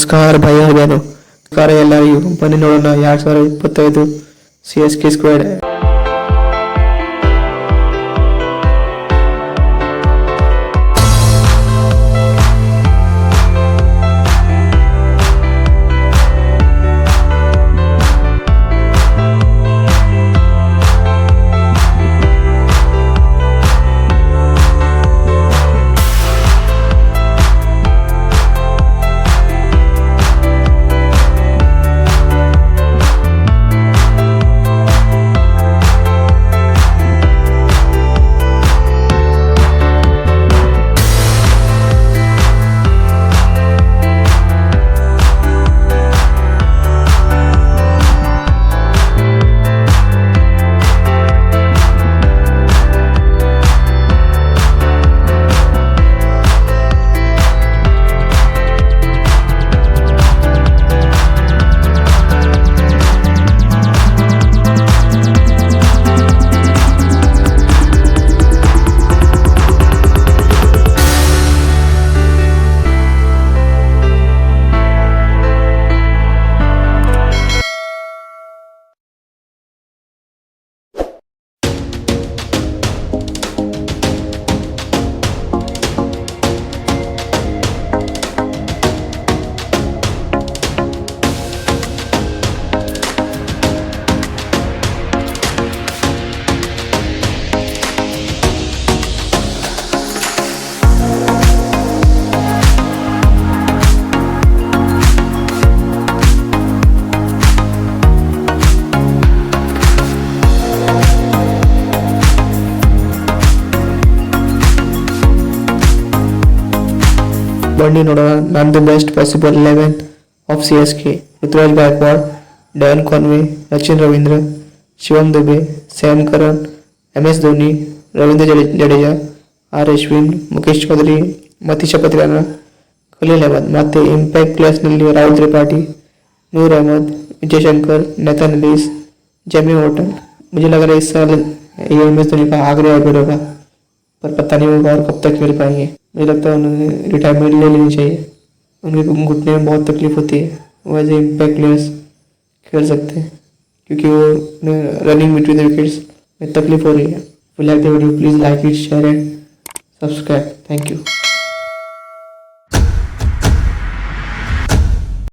ನಮಸ್ಕಾರ ಭಯ ಬಹನೋ ಕಾರ ಎಲ್ಲರಿಗೂ ಬನ್ನಿ ನೋಡೋಣ 2025 CSK ಸ್ಕ್ವಾಡ್. बन्नी नोडोण नान the best possible 11 of CSK. Ruturaj Gaikwad, Dan Conway, Sachin Ravindra, Shivam Dube, Sam Curran, MS Dhoni, Ravindra Jadeja, R Ashwin, Mukesh Choudhary, Matheesha Pathirana, Khaleel Ahmed. ಮತ್ತೆ ಇಂಪ್ಯಾಕ್ಟ್ ಪ್ಲೇಯರ್ಸ್ನಲ್ಲಿ Rahul Tripathi, Noor Ahmad, Vijay Shankar, Nathan Ellis, Jamie Overton. मुझे लग रहा है इस साल ये MS धोनी का आखिरी आईपीएल होगा, पर पता नहीं होगा और कब तक खेल पाएंगे. मुझे लगता है उन्हें रिटायरमेंट ले लेनी चाहिए. उनके घुटने में बहुत तकलीफ होती है. वैसे इम्पैक्ट प्लेयर्स खेल सकते हैं क्योंकि वो रनिंग बिटवीन द विकेट्स में तकलीफ हो रही है. Like the video, please like it, share and subscribe. Thank you.